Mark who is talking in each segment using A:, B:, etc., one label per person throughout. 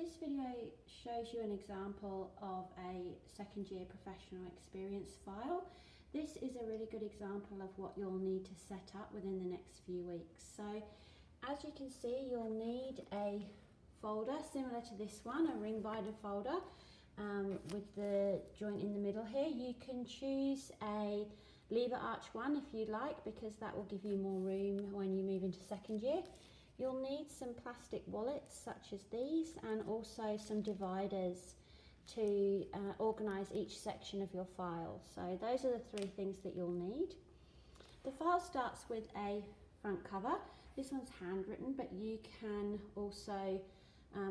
A: This video shows you an example of a second year professional experience file. This is a really good example of what you'll need to set up within the next few weeks. So as you can see, you'll need a folder similar to this one, a ring binder folder with the joint in the middle here. You can choose a lever arch one if you like, because that will give you more room when you move into second year. You'll need some plastic wallets such as these, and also some dividers to organise each section of your file. So those are the three things that you'll need. The file starts with a front cover. This one's handwritten, but you can also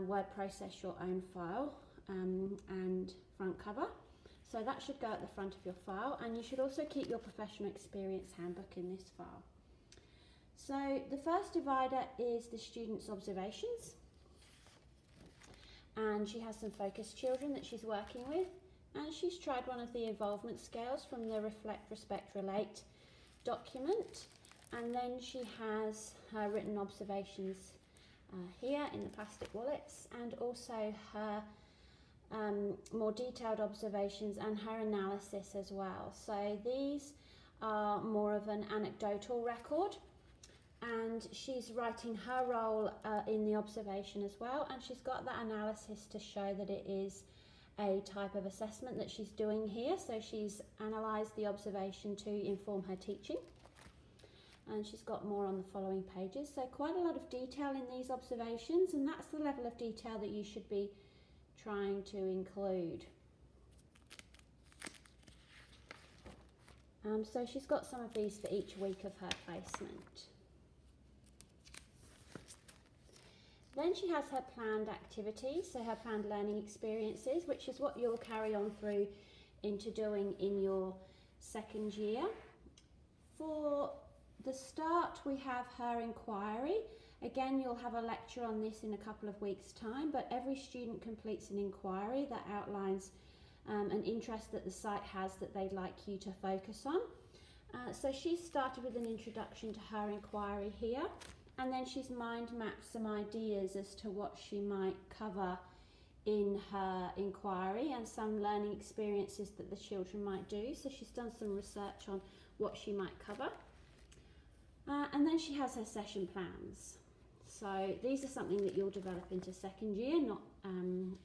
A: word process your own file and front cover. So that should go at the front of your file, and you should also keep your professional experience handbook in this file. So the first divider is the student's observations, and she has some focus children that she's working with, and she's tried one of the involvement scales from the Reflect, Respect, Relate document, and then she has her written observations here in the plastic wallets, and also her more detailed observations and her analysis as well. So these are more of an anecdotal record, and she's writing her role in the observation as well, and she's got that analysis to show that it is a type of assessment that she's doing here. So she's analysed the observation to inform her teaching, and she's got more on the following pages. So quite a lot of detail in these observations, and that's the level of detail that you should be trying to include. So she's got some of these for each week of her placement. Then she has her planned activities, so her planned learning experiences, which is what you'll carry on through into doing in your second year. For the start, we have her inquiry. Again, you'll have a lecture on this in a couple of weeks' time, but every student completes an inquiry that outlines an interest that the site has that they'd like you to focus on. So she's started with an introduction to her inquiry here, and then she's mind mapped some ideas as to what she might cover in her inquiry and some learning experiences that the children might do. So she's done some research on what she might cover. And then she has her session plans. So these are something that you'll develop into second year, not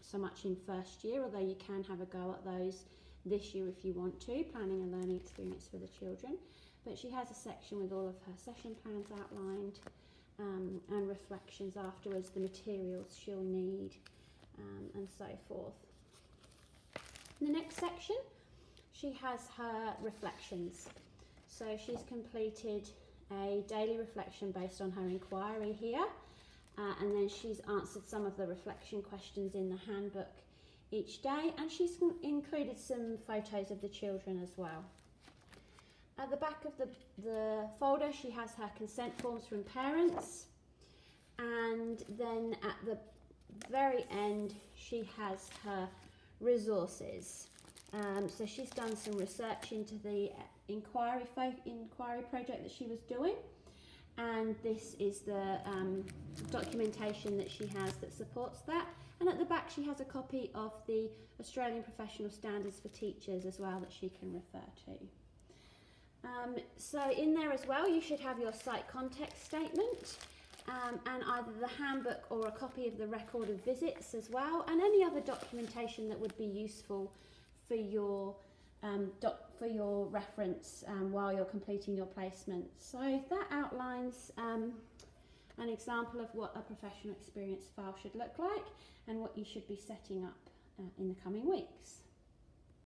A: so much in first year, although you can have a go at those this year if you want to, planning a learning experience for the children. But she has a section with all of her session plans outlined, and reflections afterwards, the materials she'll need, and so forth. In the next section, she has her reflections. So she's completed a daily reflection based on her inquiry here, and then she's answered some of the reflection questions in the handbook each day, and she's included some photos of the children as well. At the back of the folder, she has her consent forms from parents, and then at the very end she has her resources. So she's done some research into the inquiry project that she was doing, and this is the documentation that she has that supports that. And at the back she has a copy of the Australian Professional Standards for Teachers as well that she can refer to. So in there as well you should have your site context statement, and either the handbook or a copy of the record of visits as well, and any other documentation that would be useful for your reference while you're completing your placement. So that outlines an example of what a professional experience file should look like and what you should be setting up in the coming weeks.